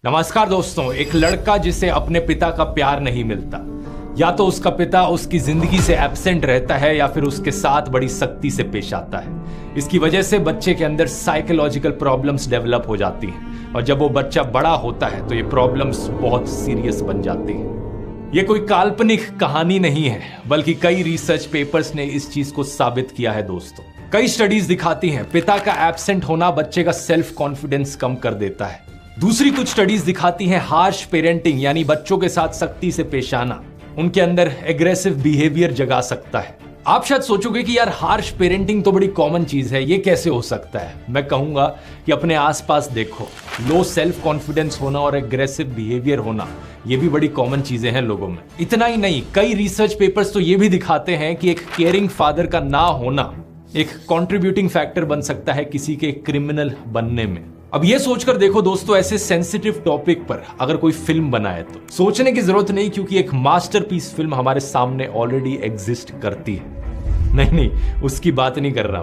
नमस्कार दोस्तों। एक लड़का जिसे अपने पिता का प्यार नहीं मिलता, या तो उसका पिता उसकी जिंदगी से एब्सेंट रहता है या फिर उसके साथ बड़ी सख्ती से पेश आता है। इसकी वजह से बच्चे के अंदर साइकोलॉजिकल प्रॉब्लम्स डेवलप हो जाती हैं और जब वो बच्चा बड़ा होता है तो ये प्रॉब्लम्स बहुत सीरियस बन जाती हैं। ये कोई काल्पनिक कहानी नहीं है, बल्कि कई रिसर्च पेपर्स ने इस चीज को साबित किया है दोस्तों। कई स्टडीज दिखाती हैं पिता का एब्सेंट होना बच्चे का सेल्फ कॉन्फिडेंस कम कर देता है। दूसरी कुछ स्टडीज दिखाती हैं हार्श पेरेंटिंग यानी बच्चों के साथ सख्ती से पेश आना उनके अंदर एग्रेसिव बिहेवियर जगा सकता है। आप शायद सोचोगे कि यार हार्श पेरेंटिंग तो बड़ी कॉमन चीज है, ये कैसे हो सकता है? मैं कहूंगा कि अपने आसपास देखो, लो सेल्फ कॉन्फिडेंस होना और एग्रेसिव बिहेवियर होना ये भी बड़ी कॉमन चीजें हैं लोगों में। इतना ही नहीं, कई रिसर्च पेपर्स तो ये भी दिखाते हैं कि एक केयरिंग फादर का ना होना एक कॉन्ट्रीब्यूटिंग फैक्टर बन सकता है किसी के क्रिमिनल बनने में। अब ये सोचकर देखो दोस्तों, ऐसे सेंसिटिव टॉपिक पर अगर कोई फिल्म बनाए तो सोचने की जरूरत नहीं, क्योंकि एक मास्टरपीस फिल्म हमारे सामने ऑलरेडी एग्जिस्ट करती है। नहीं, उसकी बात नहीं कर रहा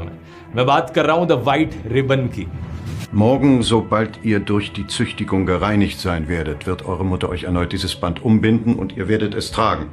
मैं बात कर रहा हूं द व्हाइट रिबन की। Morgen, sobald ihr durch die Züchtigung gereinigt sein werdet, wird eure Mutter euch erneut dieses Band umbinden und ihr werdet es tragen,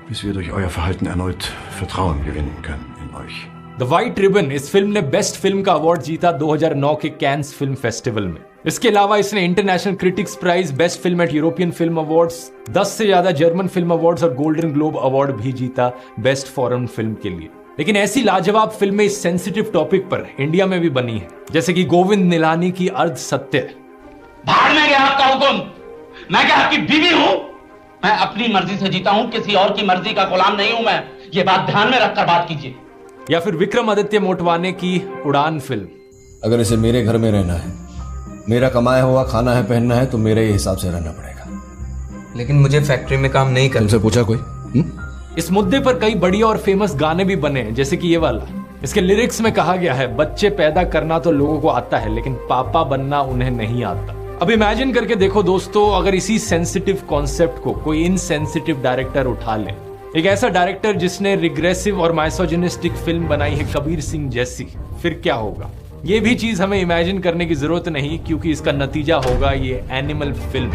bis wir durch euer Verhalten erneut Vertrauen gewinnen können in euch. The white ribbon इस film ने best film का award जीता 2009 के cans film festival में। इसके अलावा इसने international critics prize, best film at European film awards, 10 से ज्यादा जर्मन फिल्म अवार्ड्स और गोल्डन ग्लोब अवार्ड भी जीता बेस्ट फॉरेन फिल्म के लिए। लेकिन ऐसी लाजवाब फिल्में इस सेंसिटिव टॉपिक पर इंडिया में भी बनी है, जैसे कि गोविंद निलानी की अर्ध सत्य। भाड़ में गया आपका हुक्म, मैं क्या आपकी बीवी हूं? मैं अपनी मर्जी से जीता हूं, किसी और की मर्जी का गुलाम नहीं हूं मैं। ये बात ध्यान में रखकर बात कीजिए। या फिर विक्रमादित्य मोटवाने की उड़ान फिल्म। अगर इसे मेरे घर में रहना है, मेरा कमाया हुआ खाना है, पहनना है, तो मेरे हिसाब से रहना पड़ेगा। लेकिन मुझे फैक्ट्री में काम नहीं करना। तुमसे पूछा कोई? इस मुद्दे पर कई बढ़िया और फेमस गाने भी बने हैं, जैसे कि ये वाला। इसके लिरिक्स में कहा गया है, बच्चे पैदा करना तो लोगों को आता है, लेकिन पापा बनना उन्हें नहीं आता। अब इमेजिन करके देखो दोस्तों, अगर इसी सेंसिटिव कॉन्सेप्ट को कोई इनसेंसिटिव डायरेक्टर उठा ले, एक ऐसा डायरेक्टर जिसने रिग्रेसिव और माइसोजिनिस्टिक फिल्म बनाई है कबीर सिंह जैसी, फिर क्या होगा? ये भी चीज हमें इमेजिन करने की जरूरत नहीं, क्योंकि इसका नतीजा होगा ये एनिमल फिल्म।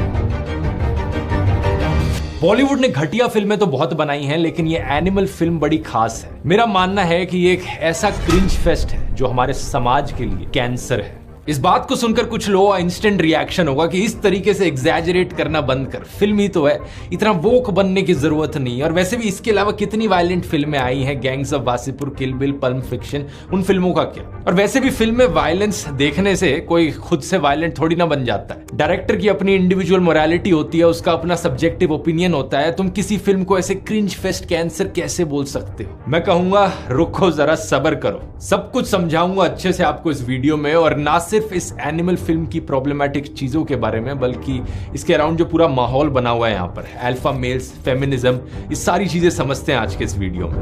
बॉलीवुड ने घटिया फिल्में तो बहुत बनाई हैं, लेकिन ये एनिमल फिल्म बड़ी खास है। मेरा मानना है कि ये एक ऐसा क्रिंज फेस्ट है जो हमारे समाज के लिए कैंसर है। इस बात को सुनकर कुछ लोगों का इंस्टेंट रिएक्शन होगा कि इस तरीके से एग्जैजरेट करना बंद कर, फिल्म ही तो है, इतना वोक बनने की जरूरत नहीं। और वैसे भी इसके अलावा कितनी वायलेंट फिल्में आई हैं, gangs of Wasseypur, kill bill, pulp fiction, उन फिल्मों का क्या? और वैसे भी फिल्म में वायलेंस देखने से कोई खुद से वायलेंट थोड़ी ना बन जाता है। डायरेक्टर की अपनी इंडिविजुअल मोरालिटी होती है, उसका अपना सब्जेक्टिव ओपिनियन होता है। तुम किसी फिल्म को ऐसे क्रिंज फेस्ट कैंसर कैसे बोल सकते हो? मैं कहूंगा रुको जरा, सब्र करो, सब कुछ समझाऊंगा अच्छे से आपको इस वीडियो में। और ना सिर्फ इस एनिमल फिल्म की प्रॉब्लमैटिक चीजों के बारे में, बल्कि इसके अराउंड जो पूरा माहौल बना हुआ है यहाँ पर, अल्फा मेल्स, फेमिनिज्म, इस सारी चीजें समझते हैं आज के इस वीडियो में।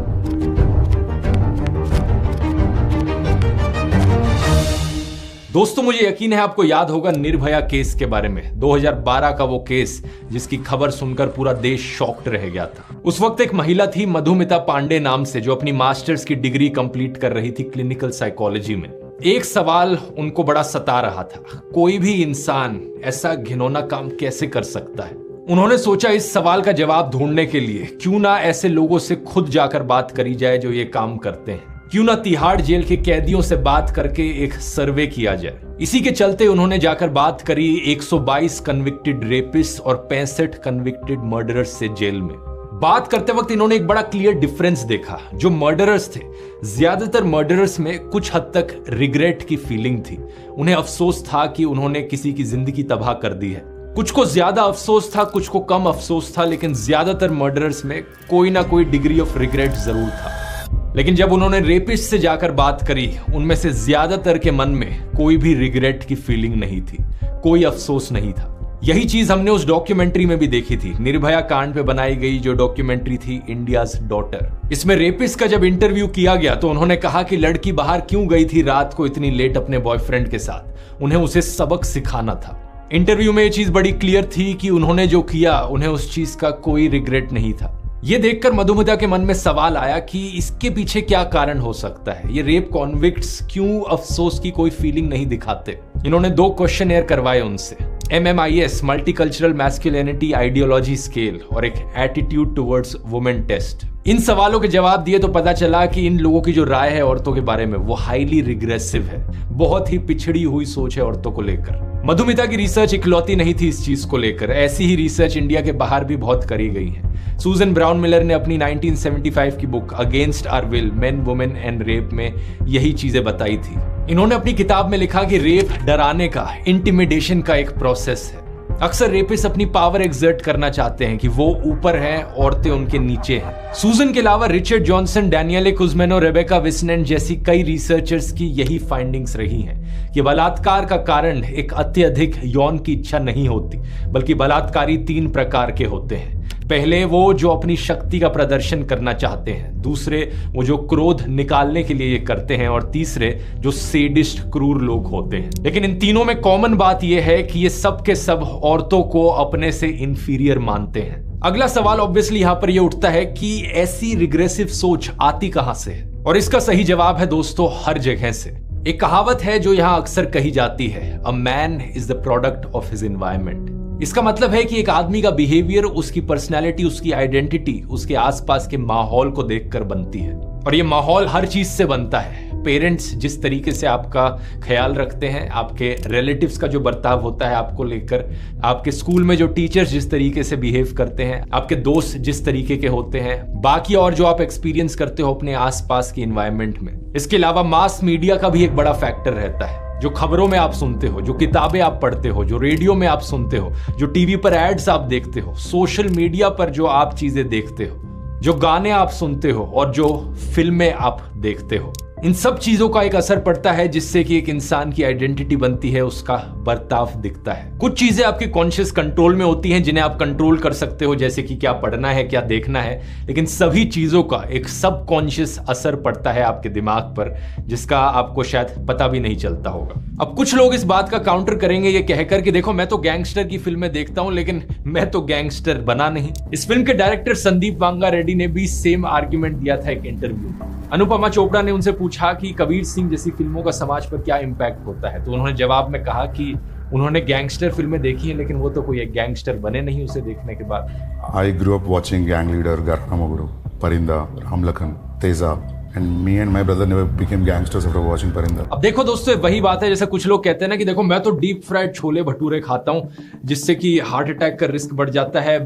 दोस्तों मुझे यकीन है आपको याद होगा निर्भया केस के बारे में, 2012 का वो केस जिसकी खबर सुनकर पूरा देश शॉक्ड रह गया था। उस वक्त एक महिला थी मधुमिता पांडे नाम से, जो अपनी मास्टर्स की डिग्री कंप्लीट कर रही थी क्लिनिकल साइकोलॉजी में। एक सवाल उनको बड़ा सता रहा था, कोई भी इंसान ऐसा घिनौना काम कैसे कर सकता है? उन्होंने सोचा इस सवाल का जवाब ढूंढने के लिए क्यों ना ऐसे लोगों से खुद जाकर बात करी जाए जो ये काम करते हैं, क्यों ना तिहाड़ जेल के कैदियों से बात करके एक सर्वे किया जाए। इसी के चलते उन्होंने जाकर बात करी 122 कन्विक्टेड रेपिस्ट और 65 कन्विक्टेड मर्डरर्स से जेल में। बात करते वक्त इन्होंने एक बड़ा क्लियर डिफरेंस देखा। जो मर्डरर्स थे, ज्यादातर मर्डरर्स में कुछ हद तक रिग्रेट की फीलिंग थी, उन्हें अफसोस था कि उन्होंने किसी की जिंदगी तबाह कर दी है। कुछ को ज्यादा अफसोस था, कुछ को कम अफसोस था, लेकिन ज्यादातर मर्डरर्स में कोई ना कोई डिग्री ऑफ रिग्रेट जरूर था। लेकिन जब उन्होंने रेपिस्ट से जाकर बात करी, उनमें से ज्यादातर के मन में कोई भी रिग्रेट की फीलिंग नहीं थी, कोई अफसोस नहीं था। यही चीज हमने उस डॉक्यूमेंट्री में भी देखी थी, निर्भया कांड पे बनाई गई जो डॉक्यूमेंट्री थी इंडियाज डॉटर। इसमें रेपिस्ट का जब इंटरव्यू किया गया तो उन्होंने कहा कि लड़की बाहर क्यों गई थी रात को इतनी लेट अपने बॉयफ्रेंड के साथ, उन्हें उसे सबक सिखाना था। इंटरव्यू में ये चीज बड़ी क्लियर थी कि उन्होंने जो किया उन्हें उस चीज का कोई रिग्रेट नहीं था। ये देखकर मधुमिता के मन में सवाल आया कि इसके पीछे क्या कारण हो सकता है। ये रेप कॉन्विक्ट्स क्यों अफसोस की कोई फीलिंग नहीं दिखाते। इन्होंने 2 क्वेश्चन करवाए उनसे, MMIS multicultural masculinity ideology scale और एक एटीट्यूड टुवर्ड्स वुमेन टेस्ट। इन सवालों के जवाब दिए तो पता चला कि इन लोगों की जो राय है औरतों के बारे में वो हाईली रिग्रेसिव है, बहुत ही पिछड़ी हुई सोच है औरतों को लेकर। मधुमिता की रिसर्च इकलौती नहीं थी इस चीज को लेकर, ऐसी ही रिसर्च इंडिया के बाहर भी बहुत करी गई है। सूजन ब्राउन मिलर ने अपनी 1975 की book against our will men women and rape में यही चीजें बताई थी। इन्होंने अपनी किताब में लिखा कि रेप डराने का, इंटिमिडेशन का एक प्रोसेस है। अक्सर रेपिस्ट अपनी पावर एक्सर्ट करना चाहते हैं कि वो ऊपर हैं, औरतें उनके नीचे हैं। सूजन के अलावा रिचर्ड जॉनसन, डैनियले कुज़मेनो, रेबेका विस्नेंट जैसी कई रिसर्चर्स की यही फाइंडिंग्स रही हैं कि बलात्कार का कारण एक अत्यधिक यौन की इच्छा नहीं होती, बल्कि बलात्कारी 3 प्रकार के होते हैं। पहले वो जो अपनी शक्ति का प्रदर्शन करना चाहते हैं, दूसरे वो जो क्रोध निकालने के लिए ये करते हैं, और तीसरे जो सेडिस्ट क्रूर लोग होते हैं। लेकिन इन तीनों में कॉमन बात यह है कि ये सब के सब औरतों को अपने से इंफीरियर मानते हैं। अगला सवाल ऑब्वियसली यहां पर ये उठता है कि ऐसी रिग्रेसिव सोच आती कहां से है, और इसका सही जवाब है दोस्तों हर जगह से। एक कहावत है जो यहां अक्सर कही जाती है, a man is the product of his environment. इसका मतलब है कि एक आदमी का बिहेवियर, उसकी पर्सनैलिटी, उसकी आइडेंटिटी उसके आसपास के माहौल को देखकर बनती है, और ये माहौल हर चीज से बनता है। पेरेंट्स जिस तरीके से आपका ख्याल रखते हैं, आपके रिलेटिव्स का जो बर्ताव होता है आपको लेकर, आपके स्कूल में जो टीचर्स जिस तरीके से बिहेव करते हैं, आपके दोस्त जिस तरीके के होते हैं, बाकी और जो आप एक्सपीरियंस करते हो अपने आसपास के एनवायरनमेंट में। इसके अलावा मास मीडिया का भी एक बड़ा फैक्टर रहता है। जो खबरों में आप सुनते हो, जो किताबें आप पढ़ते हो, जो रेडियो में आप सुनते हो, जो टीवी पर एड्स आप देखते हो, सोशल मीडिया पर जो आप चीजें देखते हो, जो गाने आप सुनते हो और जो फिल्में आप देखते हो, इन सब चीजों का एक असर पड़ता है जिससे कि एक इंसान की आइडेंटिटी बनती है, उसका बर्ताव दिखता है। कुछ चीजें आपके कॉन्शियस कंट्रोल में होती हैं जिन्हें आप कंट्रोल कर सकते हो, जैसे कि क्या पढ़ना है, क्या देखना है, लेकिन सभी चीजों का एक सब कॉन्शियस असर पड़ता है आपके दिमाग पर, जिसका आपको शायद पता भी नहीं चलता होगा। अब कुछ लोग इस बात का काउंटर करेंगे ये कहकर कि देखो मैं तो गैंगस्टर की फिल्में देखता हूं, लेकिन मैं तो गैंगस्टर बना नहीं। इस फिल्म के डायरेक्टर संदीप वांगा रेड्डी ने भी सेम आर्ग्यूमेंट दिया था एक इंटरव्यू में। अनुपमा चोपड़ा ने उनसे पूछा कि कबीर सिंह जैसी फिल्मों का समाज पर क्या इम्पैक्ट होता है, तो उन्होंने जवाब में कहा कि उन्होंने गैंगस्टर फिल्में देखी हैं, लेकिन वो तो कोई एक गैंगस्टर बने नहीं उसे देखने के बाद। I grew up watching Gang Leader, Garhana Moguru, Parinda, Ramlakhan, Tezab. And me and my brother never became gangsters after watching Parinda. अब देखो दोस्तों, वही बात है जैसे कुछ लोग कहते हैं ना कि देखो मैं तो डीप फ्राइड छोले भटूरे खाता हूं जिससे कि हार्ट अटैक का रिस्क बढ़ जाता है,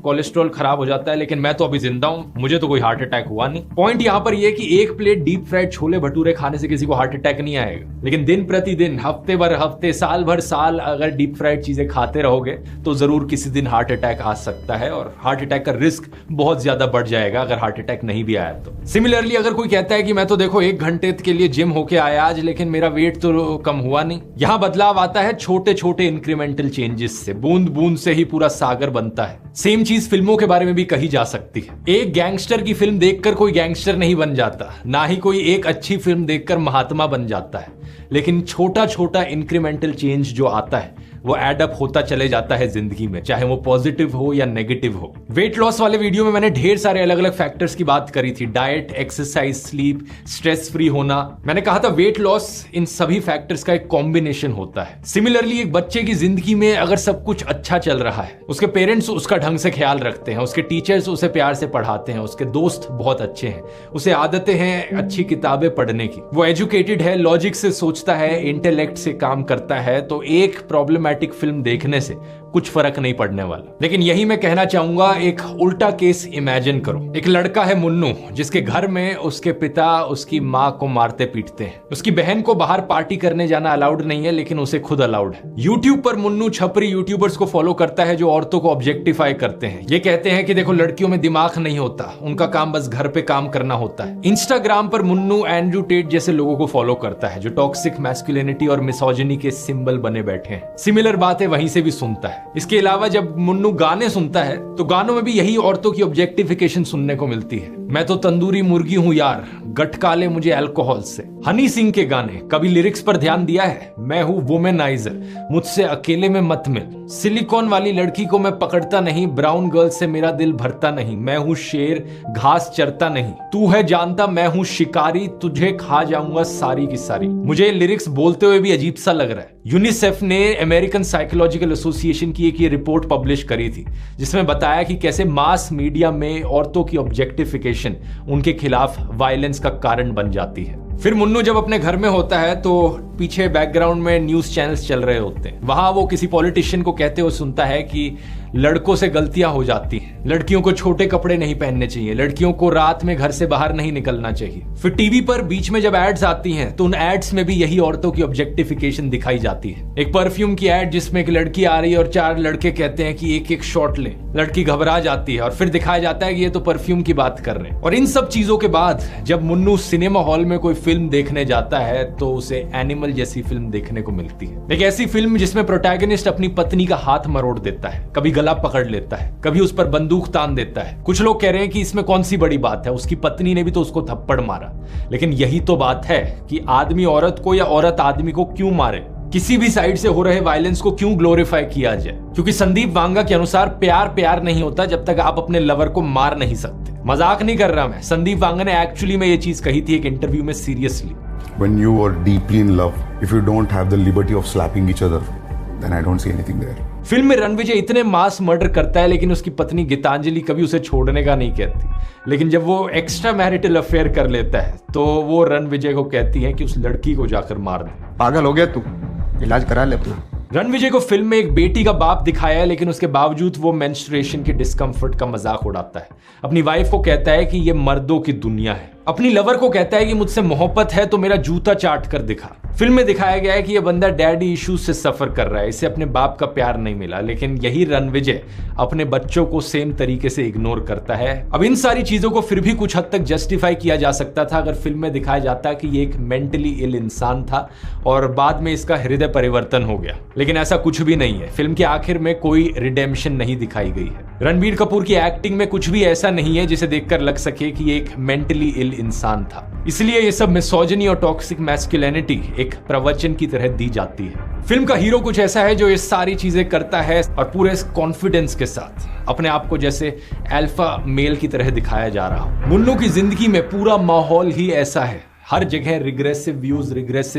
कोलेस्ट्रॉल खराब हो जाता है, लेकिन मैं तो अभी जिंदा हूं, मुझे तो कोई हार्ट अटैक हुआ नहीं। पॉइंट यहां पर यह कि एक plate deep fried chole bhature खाने से किसी को हार्ट अटैक नहीं आएगा, लेकिन दिन प्रतिदिन, हफ्ते भर हफ्ते, साल भर साल अगर डीप फ्राइड चीजें खाते रहोगे तो जरूर किसी दिन हार्ट अटैक आ सकता है, और हार्ट अटैक का रिस्क बहुत ज्यादा बढ़ जाएगा अगर हार्ट अटैक नहीं भी आया तो। सिमिलरली अगर कोई कहता है कि मैं तो देखो 1 घंटे के लिए जिम होके आया आज, लेकिन मेरा वेट तो कम हुआ नहीं, यहां बदलाव आता है छोटे छोटे इंक्रीमेंटल चेंजेस से। बूंद बूंद से ही पूरा सागर बनता है। सेम चीज फिल्मों के बारे में भी कही जा सकती है। एक गैंगस्टर की फिल्म देखकर कोई गैंगस्टर नहीं बन जाता, ना ही कोई एक अच्छी फिल्म देखकर महात्मा बन जाता है, लेकिन छोटा छोटा इंक्रीमेंटल चेंज जो आता है वो एड अप होता चले जाता है जिंदगी में, चाहे वो पॉजिटिव हो या नेगेटिव हो। वेट लॉस वाले वीडियो में मैंने ढेर सारे अलग अलग फैक्टर्स की बात करी थी, diet, exercise, sleep, stress free होना। मैंने कहा था वेट लॉस इन सभी फैक्टर्स का एक कॉम्बिनेशन होता है। सिमिलरली एक बच्चे की जिंदगी में अगर सब कुछ अच्छा चल रहा है, उसके पेरेंट्स उसका ढंग से ख्याल रखते हैं, उसके टीचर्स उसे प्यार से पढ़ाते हैं, उसके दोस्त बहुत अच्छे हैं, उसे आदतें हैं अच्छी किताबें पढ़ने की, वो एजुकेटेड है, लॉजिक से सोचता है, इंटेलेक्ट से काम करता है, तो एक प्रॉब्लम फिल्म देखने से कुछ फर्क नहीं पड़ने वाला। लेकिन यही मैं कहना चाहूंगा, एक उल्टा केस इमेजिन करो। एक लड़का है मुन्नू, जिसके घर में उसके पिता उसकी माँ को मारते पीटते हैं। उसकी बहन को बाहर पार्टी करने जाना अलाउड नहीं है, लेकिन उसे खुद अलाउड है। यूट्यूब पर मुन्नू छपरी यूट्यूबर्स को फॉलो करता है जो औरतों को ऑब्जेक्टिफाई करते हैं। ये कहते हैं कि देखो लड़कियों में दिमाग नहीं होता, उनका काम बस घर पे काम करना होता है। इंस्टाग्राम पर मुन्नू एंड्रू टेट जैसे लोगों को फॉलो करता है जो टॉक्सिक मैस्कुलिनिटी और मिसोजिनी के सिंबल बने बैठे हैं। सिमिलर बातें वहीं से भी सुनता है। इसके अलावा जब मुन्नू गाने सुनता है तो गानों में भी यही औरतों की ऑब्जेक्टिफिकेशन सुनने को मिलती है। मैं तो तंदूरी मुर्गी हूं यार, गटका ले मुझे अल्कोहल से। हनी सिंह के गाने, कभी लिरिक्स पर ध्यान दिया है? मैं हूं वुमेनाइजर, मुझसे अकेले में मत मिल, सिलिकॉन वाली लड़की को मैं पकड़ता नहीं, ब्राउन गर्ल से मेरा दिल भरता नहीं, मैं हूं शेर घास चरता नहीं, तू है जानता मैं हूं शिकारी, तुझे खा जाऊंगा सारी की सारी। मुझे लिरिक्स बोलते हुए भी अजीब सा लग रहा है। यूनिसेफ ने अमेरिकन साइकोलॉजिकल एसोसिएशन की एक ये रिपोर्ट पब्लिश करी थी जिसमें बताया कि कैसे मास मीडिया में औरतों की ऑब्जेक्टिफिकेशन उनके खिलाफ वायलेंस का कारण बन जाती है। फिर मुन्नू जब अपने घर में होता है तो पीछे बैकग्राउंड में न्यूज चैनल्स चल रहे होते हैं। वहां वो किसी पॉलिटिशियन को कहते हुए सुनता है कि लड़कों से गलतियां हो जाती हैं, लड़कियों को छोटे कपड़े नहीं पहनने चाहिए, लड़कियों को रात में घर से बाहर नहीं निकलना चाहिए। फिर टीवी पर बीच में जब एड्स आती हैं तो उन एड्स में भी यही औरतों की ऑब्जेक्टिफिकेशन दिखाई जाती है। एक परफ्यूम की एड जिसमें एक लड़की आ रही है और 4 लड़के कहते हैं कि एक एक शॉट ले, लड़की घबरा जाती है और फिर दिखाया जाता है कि ये तो परफ्यूम की बात कर रहे हैं। और इन सब चीजों के बाद जब मुन्नू सिनेमा हॉल में कोई फिल्म देखने जाता है तो उसे एनिमल जैसी फिल्म देखने को मिलती है। एक ऐसी फिल्म जिसमें प्रोटैगनिस्ट अपनी पत्नी का हाथ मरोड़ देता है, कभी गला पकड़ लेता है, कभी उस पर बंदूक तान देता है। कुछ लोग कह रहे हैं कि इसमें कौन सी बड़ी बात है, उसकी पत्नी ने भी तो उसको थप्पड़ मारा। लेकिन यही तो बात है कि आदमी औरत को या औरत आदमी को क्यों मारे, किसी भी साइड से हो रहे वायलेंस को क्यों ग्लोरीफाई किया जाए। क्योंकि संदीप वांगा के अनुसार प्यार नहीं होता जब तक आप अपने लवर को मार नहीं सकते। मजाक नहीं कर रहा मैं, संदीप वांगा ने एक्चुअली में ये चीज कही थी एक इंटरव्यू में seriously. When you are deeply in love, if you don't have the liberty of slapping each other, then I don't see anything there. Film में रणविजय इतने मास मर्डर करता है लेकिन उसकी पत्नी गीतांजलि कभी उसे छोड़ने का नहीं कहती। लेकिन जब वो एक्स्ट्रा मैरिटल अफेयर कर लेता है तो वो रणविजय को कहती है कि उस लड़की को जाकर मार दे। पागल हो गया तू, इलाज करा ले अपना। रणविजय को फिल्म में एक बेटी का बाप दिखाया है लेकिन उसके बावजूद वो मेंस्ट्रुएशन के डिस्कम्फर्ट का मजाक उड़ाता है। अपनी वाइफ को कहता है कि ये मर्दों की दुनिया है। अपनी लवर को कहता है कि मुझसे मोहब्बत है तो मेरा जूता चाट कर दिखा। फिल्म में दिखाया गया है कि ये बंदा डैडी इश्यूज से सफर कर रहा है, इसे अपने बाप का प्यार नहीं मिला। लेकिन यही रणविजय अपने बच्चों को सेम तरीके से इग्नोर करता है। अब इन सारी चीजों को फिर भी कुछ हद तक जस्टिफाई किया जा सकता था अगर फिल्म में दिखाया जाता कि ये एक मेंटली इल इंसान था और बाद में इसका हृदय परिवर्तन हो गया। लेकिन ऐसा कुछ भी नहीं है। फिल्म के आखिर में कोई रिडेम्पशन नहीं दिखाई गई है। रणबीर कपूर की एक्टिंग में कुछ भी ऐसा नहीं है जिसे देखकर लग सके कि ये एक मेंटली इल इंसान था। इसलिए ये सब मिसोजिनी और टॉक्सिक मैस्कुलिनिटी एक प्रवचन की तरह दी जाती है। फिल्म का हीरो कुछ ऐसा है जो ये सारी चीजें करता है और पूरे कॉन्फिडेंस के साथ अपने आप को जैसे अल्फा मेल की तरह दिखाया जा रहा हो। मुन्नू की जिंदगी में पूरा माहौल ही ऐसा है। हर जगह रिग्रेसिव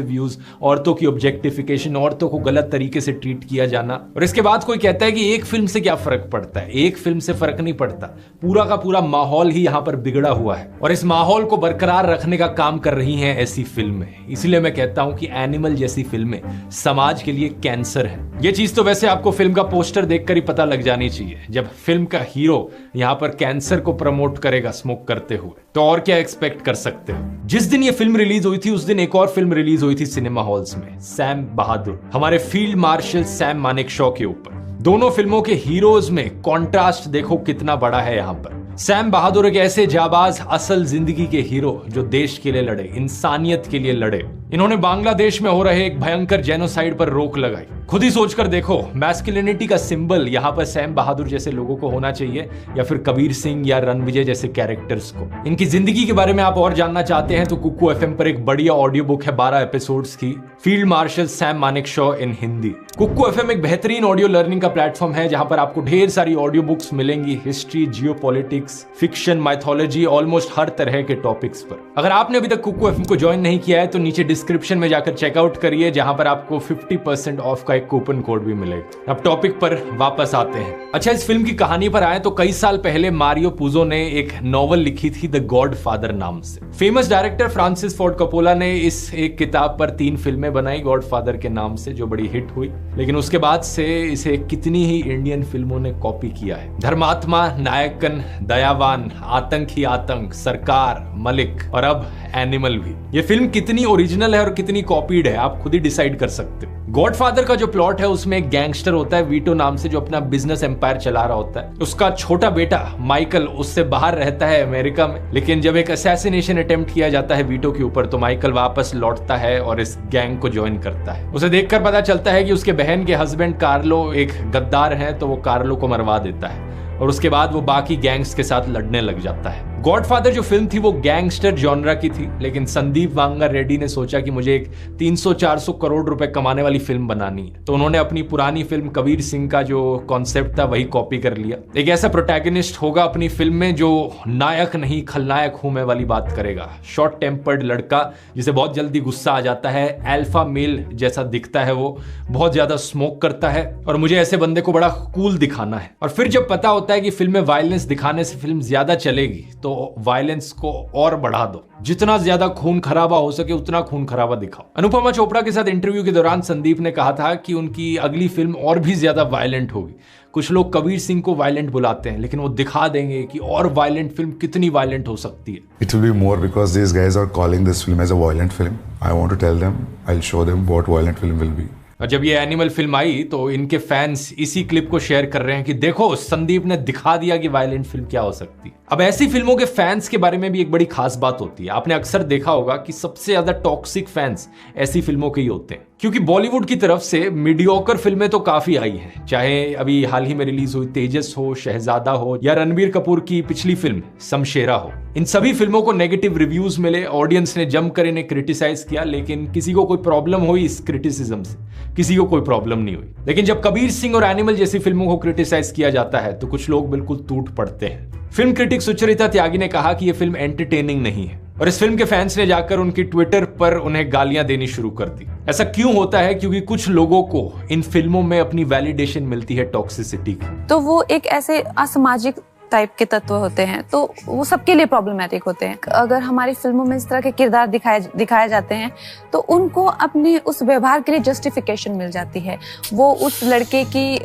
व्यूज, औरतों की ऑब्जेक्टिफिकेशन, औरतों को गलत तरीके से ट्रीट किया जाना। और इसके बाद कोई कहता है कि एक फिल्म से क्या फर्क पड़ता है। एक फिल्म से फर्क नहीं पड़ता, पूरा का पूरा माहौल ही यहाँ पर बिगड़ा हुआ है और इस माहौल को बरकरार रखने का काम कर रही हैं ऐसी फिल्में। इसलिए मैं कहता हूं कि एनिमल जैसी फिल्में समाज के लिए कैंसर है। ये चीज तो वैसे आपको फिल्म का पोस्टर देखकर ही पता लग जानी चाहिए। जब फिल्म का हीरो यहाँ पर कैंसर को प्रमोट करेगा स्मोक करते हुए तो और क्या एक्सपेक्ट कर सकते हो। जिस दिन ये फिल्म रिलीज हुई थी उस दिन एक और फिल्म रिलीज हुई थी सिनेमा हॉल्स में, सैम बहादुर, हमारे फील्ड मार्शल सैम मानेकशॉ के ऊपर। दोनों फिल्मों के हीरोज में कॉन्ट्रास्ट देखो कितना बड़ा है। यहाँ पर सैम बहादुर एक ऐसे जाबाज असल जिंदगी के हीरो जो देश के लिए लड़े, इंसानियत के लिए लड़े। इन्होंने बांग्लादेश में हो रहे एक भयंकर जेनोसाइड पर रोक लगाई। खुद ही सोचकर देखो, मैस्कुलिनिटी का सिंबल यहाँ पर सैम बहादुर जैसे लोगों को होना चाहिए या फिर कबीर सिंह या रणविजय जैसे कैरेक्टर्स को। इनकी जिंदगी के बारे में आप और जानना चाहते हैं तो कुक्कू एफएम पर एक बढ़िया ऑडियो बुक है 12 एपिसोड्स की, फील्ड मार्शल सैम मानेकशॉ इन हिंदी। कुक्कू एफएम एक बेहतरीन ऑडियो लर्निंग का प्लेटफॉर्म है जहां पर आपको ढेर सारी ऑडियो बुक्स मिलेंगी, history, geopolitics, fiction, mythology, almost हर तरह के टॉपिक्स पर। अगर आपने अभी तक कुक्कू एफएम को ज्वाइन नहीं किया है तो नीचे डिस्क्रिप्शन में जाकर चेकआउट करिए जहां पर आपको 50% ऑफ का एक कूपन कोड भी मिलेगा। अब टॉपिक पर वापस आते हैं। अच्छा, इस फिल्म की कहानी पर आए तो कई साल पहले मारियो पुजो ने एक नॉवल लिखी थी द गॉड फादर नाम से। Famous director Francis Ford Coppola ने इस एक किताब पर 3 फिल्में बनाई गॉड फादर के नाम से जो बड़ी हिट हुई। लेकिन उसके बाद से इसे कितनी ही इंडियन फिल्मों ने कॉपी किया है। धर्मात्मा, नायकन, दयावान, आतंक ही आतंक, सरकार, मलिक और अब एनिमल भी। ये फिल्म कितनी ओरिजिनल है और कितनी कॉपीड है आप खुद ही डिसाइड कर सकते हो। गॉडफादर का जो प्लॉट है उसमें एक गैंगस्टर होता है वीटो नाम से, जो अपना बिजनेस एम्पायर चला रहा होता है। उसका छोटा बेटा माइकल उससे बाहर रहता है अमेरिका में, लेकिन जब एक असैसिनेशन अटेम्प्ट किया जाता है वीटो के ऊपर तो माइकल वापस लौटता है और इस गैंग को ज्वाइन करता है। उसे देखकर पता चलता है कि उसके बहन के हस्बैंड कार्लो एक गद्दार हैं, तो वो कार्लो को मरवा देता है और उसके बाद वो बाकी गैंग्स के साथ लड़ने लग जाता है। गॉडफादर जो फिल्म थी वो गैंगस्टर जॉनरा की थी, लेकिन संदीप वांगा रेड्डी ने सोचा कि मुझे एक 300-400 करोड़ रुपए कमाने वाली फिल्म बनानी है, तो उन्होंने अपनी पुरानी फिल्म कबीर सिंह का जो कॉन्सेप्ट था वही कॉपी कर लिया। एक ऐसा प्रोटैगनिस्ट होगा अपनी फिल्म में जो नायक नहीं खलनायक हूं मैं वाली बात करेगा। शॉर्ट टेम्पर्ड लड़का जिसे बहुत जल्दी गुस्सा आ जाता है, अल्फा मेल जैसा दिखता है, वो बहुत ज्यादा स्मोक करता है और मुझे ऐसे बंदे को बड़ा कूल दिखाना है। और फिर जब पता होता है कि फिल्म में वायलेंस दिखाने से फिल्म ज्यादा चलेगी तो वायलेंस को और बढ़ा दो, जितना ज्यादा खून खराबा हो सके उतना खून खराबा दिखाओ। अनुपमा चोपड़ा के साथ इंटरव्यू के दौरान संदीप ने कहा था कि उनकी अगली फिल्म और भी ज्यादा वायलेंट होगी। कुछ लोग कबीर सिंह को वायलेंट बुलाते हैं, लेकिन वो दिखा देंगे कि और वायलेंट फिल्म कितनी वायलेंट हो सकती है। It will be more because these guys are calling this film as a violent film. I want to tell them, I'll show them what violent film will be. और जब ये animal film आई तो इनके fans इसी clip को share कर रहे हैं कि देखो संदीप ने दिखा दिया कि वायलेंट फिल्म क्या हो सकती है। अब ऐसी फिल्मों के फैंस के बारे में भी एक बड़ी खास बात होती है। आपने अक्सर देखा होगा कि सबसे ज्यादा टॉक्सिक फैंस ऐसी फिल्मों के ही होते हैं, क्योंकि बॉलीवुड की तरफ से मीडियोकर फिल्में तो काफी आई हैं, चाहे अभी हाल ही में रिलीज हुई तेजस हो, शहजादा हो या रणबीर कपूर की पिछली फिल्म शमशेरा हो। इन सभी फिल्मों को नेगेटिव रिव्यूज मिले, ऑडियंस ने जमकर इन्हें क्रिटिसाइज किया, लेकिन किसी को कोई प्रॉब्लम हुई इस क्रिटिसिज्म से? किसी को कोई प्रॉब्लम नहीं हुई। लेकिन जब कबीर सिंह और एनिमल जैसी फिल्मों को क्रिटिसाइज किया जाता है तो कुछ लोग बिल्कुल टूट पड़ते हैं। फिल्म क्रिटिक सुचरिता त्यागी ने कहा कि यह फिल्म एंटरटेनिंग नहीं है और इस फिल्म के फैंस ने जाकर उनकी ट्विटर पर उन्हें गालियां देनी शुरू कर दी। ऐसा क्यों होता है? क्योंकि कुछ लोगों को इन फिल्मों में अपनी वैलिडेशन मिलती है टॉक्सिसिटी की। तो वो एक ऐसे असामाजिक टाइप के तत्व होते हैं, तो वो सबके लिए प्रॉब्लमेटिक होते हैं। अगर हमारी फिल्मों में इस तरह के किरदार दिखाए जाते हैं तो उनको अपने उस व्यवहार के लिए जस्टिफिकेशन मिल जाती है। वो उस लड़के की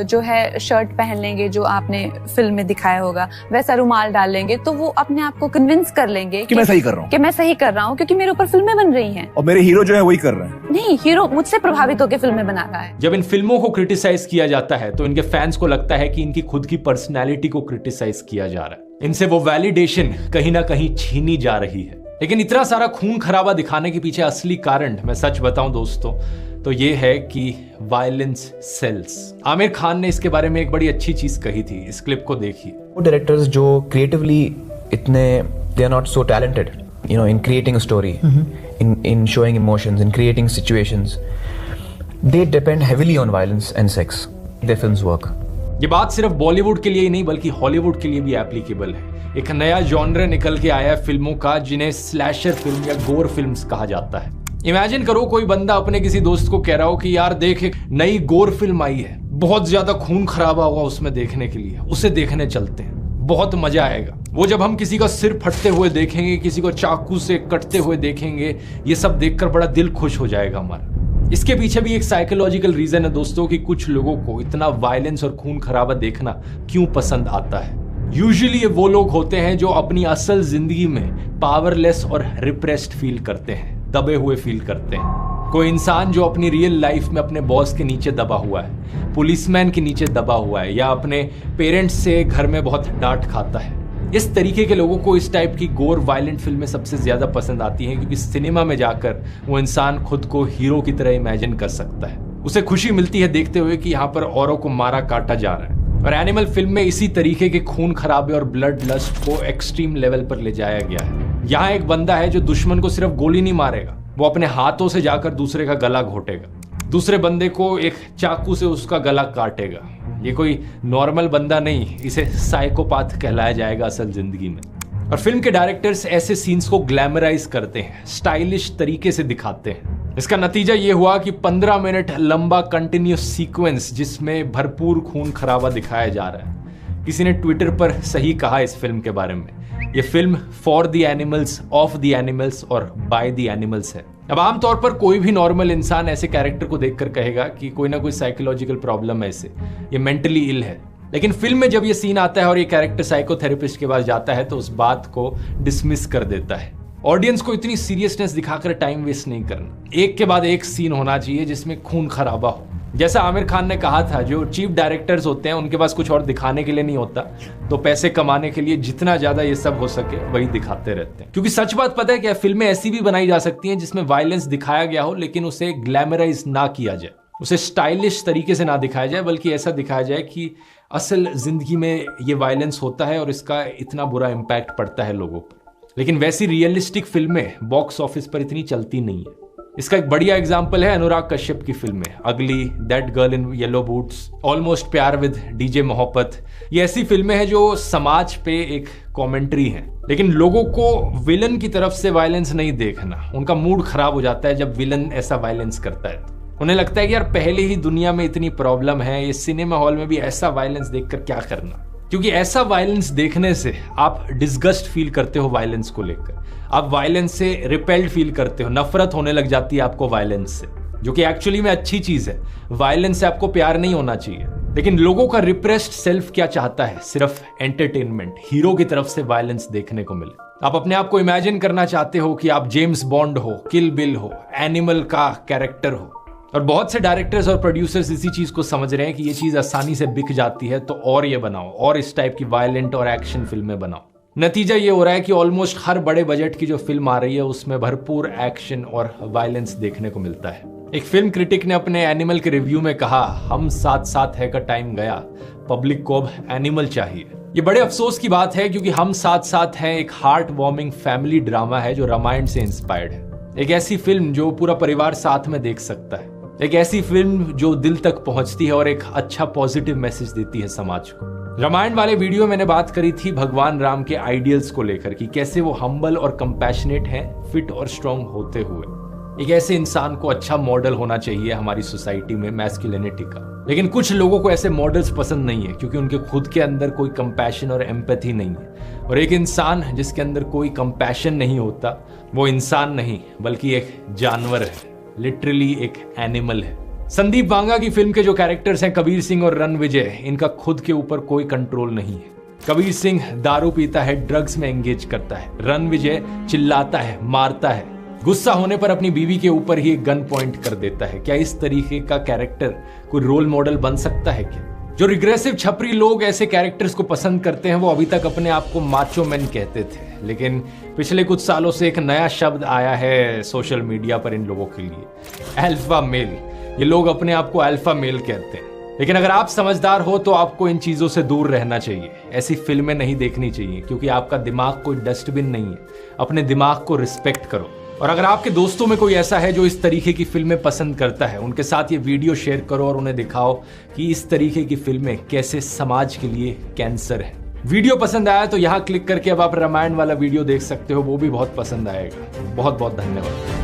जो है शर्ट पहन लेंगे जो आपने फिल्म में दिखाया होगा, वैसा रुमाल डाल लेंगे, तो वो अपने आप को कन्विंस कर लेंगे कि मैं सही कर रहा हूँ, क्योंकि मेरे ऊपर फिल्में बन रही हैं और मेरे हीरो जो है वही कर रहे हैं। नहीं, हीरो मुझसे प्रभावित होकर फिल्में बना रहा है। जब इन फिल्मों को क्रिटिसाइज किया जाता है तो इनके फैंस को लगता है कि इनकी खुद की पर्सनैलिटी को क्रिटिसाइज किया जा रहा है, इनसे वो वैलिडेशन कहीं ना कहीं छीनी जा रही है। लेकिन इतना सारा खून खराबा दिखाने के पीछे असली कारण मैं सच बताऊं दोस्तों तो ये है कि वायलेंस सेल्स। आमिर खान ने इसके बारे में एक बड़ी अच्छी चीज कही थी, इस क्लिप को देखिए। वो डायरेक्टर्स जो क्रिएटिवली इतने they are not so talented you know in creating a story, in showing emotions, in creating situations, they depend heavily on violence and sex. Their films work. ये बात सिर्फ बॉलीवुड के लिए ही नहीं बल्कि हॉलीवुड के लिए भी एप्लीकेबल है। एक नया जॉनर निकल के आया है फिल्मों का जिन्हें स्लैशर फिल्म या गोर फिल्म्स कहा जाता है। इमेजिन करो कोई बंदा अपने किसी दोस्त को कह रहा हो कि यार देख एक नई गोर फिल्म आई है, बहुत ज्यादा खून खराबा हुआ उसमें देखने के लिए, उसे देखने चलते हैं, बहुत मजा आएगा। वो जब हम किसी का सिर फटते हुए देखेंगे, किसी को चाकू से कटते हुए देखेंगे, ये सब देखकर बड़ा दिल खुश हो जाएगा हमारा। इसके पीछे भी एक साइकोलॉजिकल रीजन है दोस्तों कि कुछ लोगों को इतना वायलेंस और खून खराबा देखना क्यों पसंद आता है। यूजुअली ये वो लोग होते हैं जो अपनी असल जिंदगी में पावरलेस और रिप्रेस्ड फील करते हैं, दबे हुए फील करते हैं। कोई इंसान जो अपनी रियल लाइफ में अपने बॉस के नीचे दबा हुआ है, पुलिसमैन के नीचे दबा हुआ है या अपने पेरेंट्स से घर में बहुत डांट खाता है। इस तरीके के लोगों को इस टाइप की गोर वायलेंट फिल्में सबसे ज्यादा पसंद आती हैं क्योंकि सिनेमा में जाकर वो इंसान खुद को हीरो की तरह इमेजिन कर सकता है। उसे खुशी मिलती है देखते हुए कि यहाँ पर औरों को मारा काटा जा रहा है। और एनिमल फिल्म में इसी तरीके के खून खराबे और ब्लड लस्ट को एक्सट्रीम लेवल पर ले जाया गया है। यहाँ एक बंदा है जो दुश्मन को सिर्फ गोली नहीं मारेगा, वो अपने हाथों से जाकर दूसरे का गला घोटेगा, दूसरे बंदे को एक चाकू से उसका गला काटेगा। ये कोई नॉर्मल बंदा नहीं, इसे साइकोपाथ कहलाया जाएगा असल जिंदगी में। और फिल्म के डायरेक्टर्स ऐसे सीन्स को ग्लैमराइज करते हैं, स्टाइलिश तरीके से दिखाते हैं। इसका नतीजा ये हुआ कि 15 मिनट लंबा कंटिन्यूस सीक्वेंस जिसमें भरपूर खून खराबा दिखाया जा रहा है। किसी ने ट्विटर पर सही कहा इस फिल्म के बारे में, ये film for the animals, of the animals और बाय द एनिमल्स है। अब आमतौर पर कोई भी नॉर्मल इंसान ऐसे कैरेक्टर को देखकर कहेगा कि कोई ना कोई साइकोलॉजिकल प्रॉब्लम है इसे, ये मेंटली इल है। लेकिन फिल्म में जब ये सीन आता है और ये कैरेक्टर साइकोथेरेपिस्ट के पास जाता है तो उस बात को डिसमिस कर देता है। ऑडियंस को इतनी सीरियसनेस दिखाकर टाइम वेस्ट नहीं करना। एक के बाद एक सीन होना चाहिए जिसमें खून खराबा हो। जैसा आमिर खान ने कहा था, जो चीफ डायरेक्टर्स होते हैं उनके पास कुछ और दिखाने के लिए नहीं होता, तो पैसे कमाने के लिए जितना ज्यादा ये सब हो सके वही दिखाते रहते हैं। क्योंकि सच बात पता है क्या, फिल्में ऐसी भी बनाई जा सकती हैं जिसमें वायलेंस दिखाया गया हो लेकिन उसे ग्लैमराइज ना किया जाए, उसे स्टाइलिश तरीके से ना दिखाया जाए, बल्कि ऐसा दिखाया जाए कि असल जिंदगी में ये वायलेंस होता है और इसका इतना बुरा इम्पैक्ट पड़ता है लोगों पर। लेकिन वैसी रियलिस्टिक फिल्में बॉक्स ऑफिस पर इतनी चलती नहीं है। इसका एक बढ़िया एग्जाम्पल है अनुराग कश्यप की फिल्में अगली, that girl in yellow boots, almost प्यार विद डीजे मोहब्बत। ये ऐसी फिल्में हैं जो समाज पे एक कॉमेंट्री है, लेकिन लोगों को विलन की तरफ से वायलेंस नहीं देखना। उनका मूड खराब हो जाता है जब विलन ऐसा वायलेंस करता है। उन्हें लगता है कि यार पहले ही दुनिया में इतनी प्रॉब्लम है, ये सिनेमा हॉल में भी ऐसा वायलेंस देखकर क्या करना। क्योंकि ऐसा वायलेंस देखने से आप डिस्गस्ट फील करते हो वायलेंस को लेकर, आप वायलेंस से रिपेल्ड फील करते हो, नफरत होने लग जाती है आपको वायलेंस से, जो कि एक्चुअली में अच्छी चीज है। वायलेंस से आपको प्यार नहीं होना चाहिए, लेकिन लोगों का रिप्रेस्ड सेल्फ क्या चाहता है, सिर्फ एंटरटेनमेंट, हीरो की तरफ से वायलेंस देखने को मिले। आप अपने आप को इमेजिन करना चाहते हो कि आप जेम्स बॉन्ड हो, किल बिल हो, एनिमल का कैरेक्टर हो। और बहुत से डायरेक्टर्स और प्रोड्यूसर्स इसी चीज को समझ रहे हैं कि ये चीज आसानी से बिक जाती है, तो और ये बनाओ, और इस टाइप की वायलेंट और एक्शन फिल्में बनाओ। नतीजा ये हो रहा है कि ऑलमोस्ट हर बड़े बजट की जो फिल्म आ रही है उसमें भरपूर एक्शन और वायलेंस देखने को मिलता है। एक फिल्म क्रिटिक ने अपने एनिमल के रिव्यू में कहा, हम साथ साथ है का टाइम गया, पब्लिक को अब एनिमल चाहिए। ये बड़े अफसोस की बात है, क्योंकि हम साथ साथ हैं एक हार्ट वार्मिंग फैमिली ड्रामा है जो रामायण से इंस्पायर्ड है। एक ऐसी फिल्म जो पूरा परिवार साथ में देख सकता है, एक ऐसी फिल्म जो दिल तक पहुंचती है और एक अच्छा पॉजिटिव मैसेज देती है समाज को। रामायण वाले वीडियो मैंने बात करी थी भगवान राम के आइडियल्स को लेकर कि कैसे वो हम्बल और कंपैशनेट हैं, फिट और स्ट्रांग होते हुए। एक ऐसे इंसान को अच्छा मॉडल होना चाहिए हमारी सोसाइटी में मैस्कुलिनिटी का। लेकिन कुछ लोगों को ऐसे मॉडल्स पसंद नहीं है, क्योंकि उनके खुद के अंदर कोई कंपैशन और एम्पैथी नहीं है। और एक इंसान जिसके अंदर कोई कंपैशन नहीं होता, वो इंसान नहीं बल्कि एक जानवर है, लिटरली एक एनिमल है। संदीप बांगा की फिल्म के जो कैरेक्टर्स हैं कबीर सिंह और रणविजय, इनका खुद के ऊपर कोई कंट्रोल नहीं है। कबीर सिंह दारू पीता है, ड्रग्स में एंगेज करता है, रणविजय चिल्लाता है, मारता है, गुस्सा होने पर अपनी बीवी के ऊपर ही एक गन पॉइंट कर देता है। क्या इस तरीके का कैरेक्टर कोई रोल मॉडल बन सकता है क्या? जो रिग्रेसिव छपरी लोग ऐसे कैरेक्टर्स को पसंद करते हैं वो अभी तक अपने आप को माचो मैन कहते थे, लेकिन पिछले कुछ सालों से एक नया शब्द आया है सोशल मीडिया पर इन लोगों के लिए, अल्फा मेल। ये लोग अपने आप को अल्फा मेल कहते हैं। लेकिन अगर आप समझदार हो तो आपको इन चीजों से दूर रहना चाहिए, ऐसी फिल्में नहीं देखनी चाहिए, क्योंकि आपका दिमाग कोई डस्टबिन नहीं है। अपने दिमाग को रिस्पेक्ट करो। और अगर आपके दोस्तों में कोई ऐसा है जो इस तरीके की फिल्में पसंद करता है, उनके साथ ये वीडियो शेयर करो और उन्हें दिखाओ कि इस तरीके की फिल्में कैसे समाज के लिए कैंसर है। वीडियो पसंद आया तो यहाँ क्लिक करके अब आप रामायण वाला वीडियो देख सकते हो, वो भी बहुत पसंद आएगा। बहुत बहुत धन्यवाद।